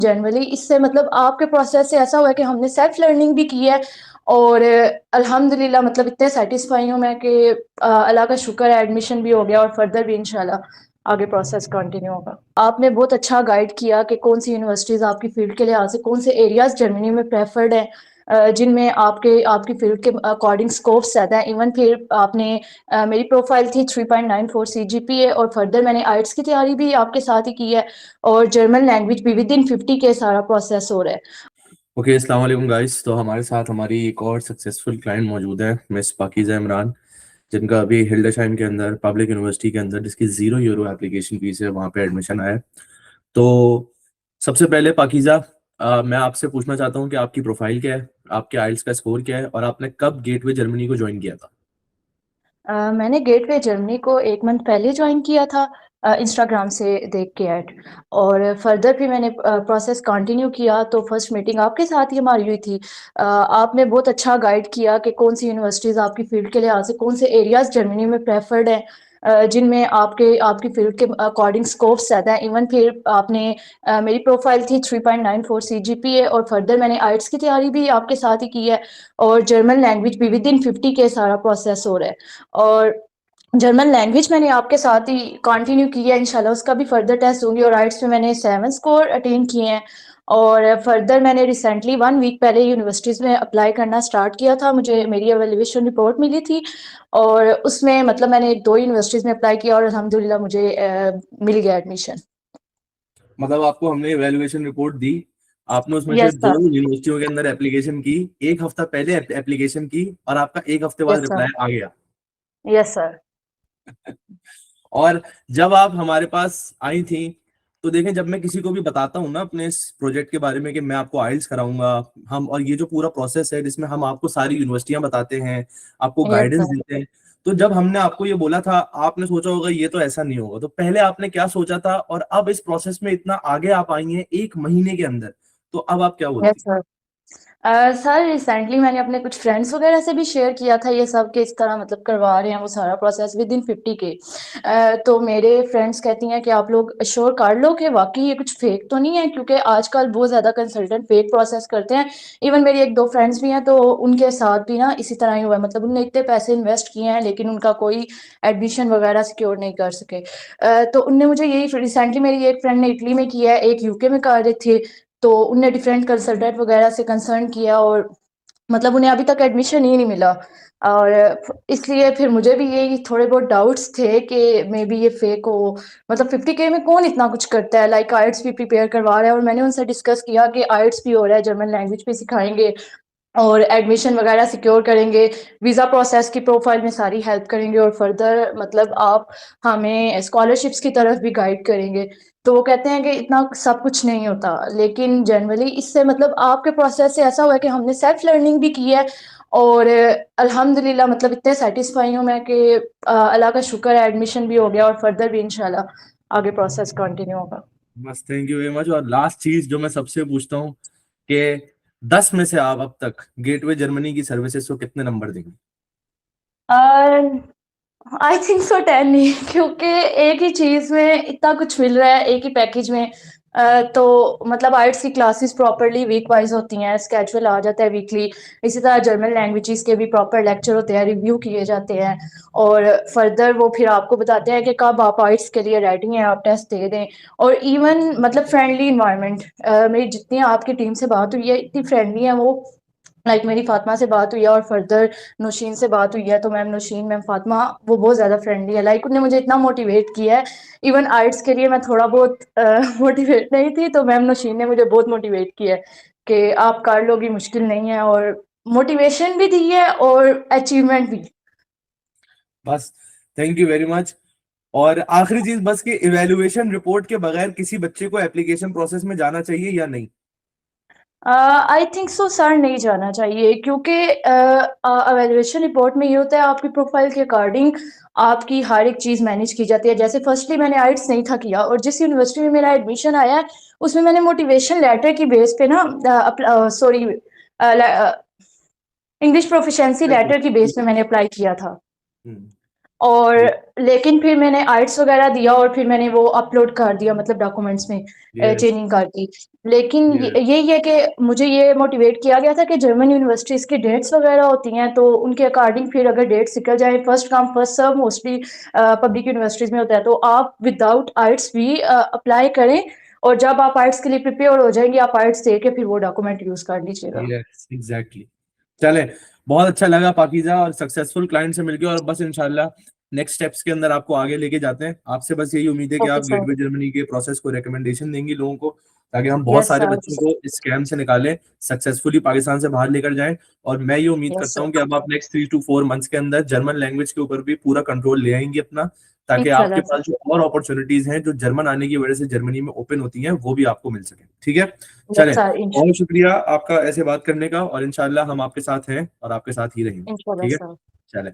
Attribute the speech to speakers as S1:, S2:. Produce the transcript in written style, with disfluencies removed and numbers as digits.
S1: Generally इससे मतलब आपके प्रोसेस से ऐसा हुआ है कि हमने सेल्फ लर्निंग भी की है और अल्हम्दुलिल्लाह मतलब इतने सेटिस्फाई हूँ मैं कि अल्लाह का शुक्र है, एडमिशन भी हो गया और फर्दर भी इंशाल्लाह आगे प्रोसेस कंटिन्यू होगा। आपने बहुत अच्छा गाइड किया कि कौन सी यूनिवर्सिटीज़ आपकी फील्ड के लिहाज से कौन से एरियाज जर्मनी में प्रेफर्ड हैं, जिनमें आपकी फील्ड के अकॉर्डिंग स्कोप्स ज़्यादा है। इवन फिर आपने मेरी प्रोफाइल थी 3.94 CGPA और फर्दर मैंने आइट्स की तैयारी भी आपके साथ ही की है और जर्मन लैंग्वेज भी विद इन 50 के सारा प्रोसेस हो रहा है।
S2: ओके, अस्सलाम वालेकुम गाइस। तो हमारे साथ हमारी एक और सक्सेसफुल क्लाइंट मौजूद है, मिस पाकीज़ा इमरान, जिनका अभी हिल्डरशाइम के अंदर पब्लिक यूनिवर्सिटी के अंदर जिसकी €0 एप्लीकेशन फीस है, वहाँ पे एडमिशन आया है। तो सबसे पहले पाकीज़ा, मैं आपसे पूछना चाहता हूँ कि आपकी प्रोफाइल क्या है, आपके आइल्स का स्कोर क्या है और आपने कब गेटवे जर्मनी को ज्वाइन किया था?
S1: मैंने गेटवे जर्मनी को 1 मंथ पहले ज्वाइन किया था, इंस्टाग्राम से देख के ऐड। और फर्दर भी मैंने प्रोसेस कंटिन्यू किया तो फर्स्ट मीटिंग आपके साथ ही हमारी हुई थी। आपने बहुत अच्छा गाइड किया कि कौन सी यूनिवर्सिटीज़ आपकी फील्ड के लिहाज से कौन से एरियाज जर्मनी में प्रेफर्ड हैं, जिनमें आपकी फील्ड के अकॉर्डिंग स्कोप्स ज़्यादा है। इवन फिर आपने मेरी प्रोफाइल थी 3.94 CGPA और फर्दर मैंने आइट्स की तैयारी भी आपके साथ ही की है और जर्मन लैंग्वेज भी विद इन 50 के सारा प्रोसेस हो रहा है। और जर्मन लैंग्वेज मैंने आपके साथ ही कंटिन्यू की है, इंशाल्लाह उसका भी फर्दर टेस्ट होंगे और आइट्स में मैंने 7 स्कोर अटेन किए हैं। और फर्दर मैंने रिसेंटली 1 वीक पहले यूनिवर्सिटीज़ में अप्लाई करना स्टार्ट किया था, मुझे मेरी एवेल्युएशन रिपोर्ट मिली थी और उसमें मतलब मैंने 2 यूनिवर्सिटीज़ में अप्लाई किया और अल्हम्दुलिल्लाह मुझे मिल गया एडमिशन।
S2: मतलब आपको हमने इवैल्यूएशन रिपोर्ट दी, आपने उसमें से
S1: यस
S2: दो
S1: सर।
S2: यूनिवर्सिटियों के अंदर एप्लीकेशन की, एक हफ्ता पहले एप्लीकेशन की और आपका एक हफ्ते बाद
S1: यस सर।
S2: रिप्लाई आ गया।
S1: Yes sir.
S2: और जब आप हमारे पास आई थी, तो देखें, जब मैं किसी को भी बताता हूँ ना अपने इस प्रोजेक्ट के बारे में कि मैं आपको आइल्स कराऊंगा, हम और ये जो पूरा प्रोसेस है जिसमें हम आपको सारी यूनिवर्सिटियां बताते हैं, आपको
S1: यस
S2: गाइडेंस
S1: सर।
S2: देते हैं, तो जब हमने आपको ये बोला था, आपने सोचा होगा ये तो ऐसा नहीं होगा। तो पहले आपने क्या सोचा था और अब इस प्रोसेस में इतना आगे आप आई हैं 1 महीने के अंदर, तो अब आप क्या
S1: यस
S2: बोलती?
S1: सर। सर रिसेंटली मैंने अपने कुछ फ्रेंड्स वगैरह से भी शेयर किया था ये सब कि इस तरह मतलब करवा रहे हैं वो सारा प्रोसेस विद इन 50 के। तो मेरे फ्रेंड्स कहती हैं कि आप लोग श्योर कर लो कि वाकई ये कुछ फेक तो नहीं है, क्योंकि आजकल बहुत ज़्यादा कंसल्टेंट फेक प्रोसेस करते हैं। इवन मेरी 1-2 फ्रेंड्स भी हैं तो उनके साथ भी ना इसी तरह ही हुआ है, मतलब उनने इतने पैसे इन्वेस्ट किए हैं लेकिन उनका कोई एडमिशन वगैरह सिक्योर नहीं कर सके। तो उनने मुझे यही रिसेंटली मेरी एक फ्रेंड ने इटली में किया है, एक यूके में कर रहे थे, तो उनने डिफरेंट कंसल्टेंट वगैरह से कंसर्न किया और मतलब उन्हें अभी तक एडमिशन ही नहीं मिला। और इसलिए फिर मुझे भी यही थोड़े बहुत डाउट्स थे कि मे बी ये फेक हो। मतलब 50K में कौन इतना कुछ करता है, लाइक आइट्स भी प्रिपेयर करवा रहा है और मैंने उनसे डिस्कस किया कि आइट्स भी हो रहा है, जर्मन लैंग्वेज भी सिखाएंगे और एडमिशन वगैरह सिक्योर करेंगे, वीज़ा प्रोसेस की प्रोफाइल में सारी हेल्प करेंगे और फर्दर मतलब आप हमें स्कॉलरशिप्स की तरफ भी गाइड करेंगे। तो वो कहते हैं कि इतना सब कुछ नहीं होता, लेकिन जनरली इससे मतलब आपके प्रोसेस से ऐसा हुआ है कि हमने सेल्फ लर्निंग भी की है और अल्हम्दुलिल्लाह मतलब इतने सेटिस्फाई हूँ मैं कि अल्लाह का शुक्र है, एडमिशन भी हो गया और फर्दर भी इंशाल्लाह आगे प्रोसेस कंटिन्यू होगा।
S2: बस, थैंक यू वेरी मच। और लास्ट चीज जो मैं सबसे पूछता हूँ कि 10 में से आप अब तक गेटवे जर्मनी की सर्विसेज को कितने नंबर देंगे?
S1: आई थिंक सो 10 नहीं, क्योंकि एक ही चीज़ में इतना कुछ मिल रहा है एक ही पैकेज में। तो मतलब आइट्स की क्लासेस प्रॉपरली वीक वाइज होती हैं, स्केड्यूल आ जाता है वीकली। इसी तरह जर्मन लैंग्वेजेस के भी प्रॉपर लेक्चर होते हैं, रिव्यू किए जाते हैं और फर्दर वो फिर आपको बताते हैं कि कब आप आइट्स के लिए रेडी हैं, आप टेस्ट दे दें। और इवन मतलब फ्रेंडली इन्वायरमेंट, मेरी जितनी आपकी टीम से बात हुई है इतनी फ्रेंडली है वो। लाइक मेरी फातिमा से बात हुई है और फर्दर नौशीन से बात हुई है, तो मैम नौशीन, मैम फातिमा, वो बहुत ज़्यादा फ्रेंडली है। लाइक उन्होंने मुझे इतना मोटिवेट किया है, इवन आर्ट्स के लिए मैं थोड़ा बहुत मोटिवेट नहीं थी तो मैम नौशीन ने मुझे बहुत मोटिवेट किया है कि आप कर लोगी, मुश्किल नहीं है, और मोटिवेशन भी दी है और अचीवमेंट भी।
S2: बस, थैंक यू वेरी मच। और आखिरी चीज बस, कि इवैल्यूएशन रिपोर्ट के बगैर किसी बच्चे को एप्लीकेशन प्रोसेस में जाना चाहिए या नहीं?
S1: आई थिंक सो सर, नहीं जाना चाहिए, क्योंकि एवेल्युएशन रिपोर्ट में ये होता है आपकी प्रोफाइल के अकॉर्डिंग आपकी हर एक चीज़ मैनेज की जाती है। जैसे फर्स्टली मैंने आइट्स नहीं था किया और जिस यूनिवर्सिटी में मेरा एडमिशन आया है उसमें मैंने मोटिवेशन लेटर की बेस पे ना, सॉरी, इंग्लिश प्रोफिशिएंसी लेटर की बेस पे मैंने अप्लाई किया था।
S2: हम्म।
S1: और
S2: जी
S1: लेकिन फिर मैंने आइट्स वगैरह दिया और फिर मैंने वो अपलोड कर दिया मतलब डॉक्यूमेंट्स में
S2: यस
S1: चेंजिंग करके। लेकिन
S2: यस
S1: यही है कि मुझे ये मोटिवेट किया गया था कि जर्मन यूनिवर्सिटीज़ की डेट्स वगैरह होती हैं, तो उनके अकॉर्डिंग फिर अगर डेट्स निकल जाए, first come first serve mostly public universities में होता है, तो आप विदाउट आइट्स भी अप्लाई करें, और जब आप आइट्स के लिए प्रिपेयर हो जाएंगे, आप आइट्स दे के फिर वो डॉक्यूमेंट यूज़ कर लीजिएगा।
S2: Yes exactly. चले, बहुत अच्छा लगा पाकीज़ा, और सक्सेसफुल क्लाइंट से मिलके, और बस इंशाल्लाह नेक्स्ट स्टेप्स के अंदर आपको आगे लेके जाते हैं। आपसे बस यही उम्मीद है कि
S1: ओके
S2: आप
S1: सर।
S2: गेटवे जर्मनी के प्रोसेस को रिकमेंडेशन देंगी लोगों को, ताकि हम बहुत
S1: यस
S2: सारे
S1: सर।
S2: बच्चों को इस स्कैम से निकालें, सक्सेसफुली पाकिस्तान से बाहर लेकर जाएं। और मैं ये उम्मीद
S1: यस
S2: करता
S1: सर।
S2: हूँ कि अब आप नेक्स्ट 3 to 4 मंथ्स के अंदर जर्मन लैंग्वेज के ऊपर भी पूरा कंट्रोल ले आएंगे अपना, ताकि आपके
S1: इंशाल्लाह
S2: पास
S1: सर।
S2: जो और अपॉर्चुनिटीज हैं जो जर्मन आने की वजह से जर्मनी में ओपन होती हैं, वो भी आपको मिल सके। ठीक है,
S1: यस
S2: चलें,
S1: सर।
S2: बहुत शुक्रिया आपका ऐसे बात करने का, और इंशाल्लाह हम आपके साथ हैं और आपके साथ ही रहेंगे।
S1: इंशाल्लाह
S2: ठीक है,
S1: सर।
S2: चलें।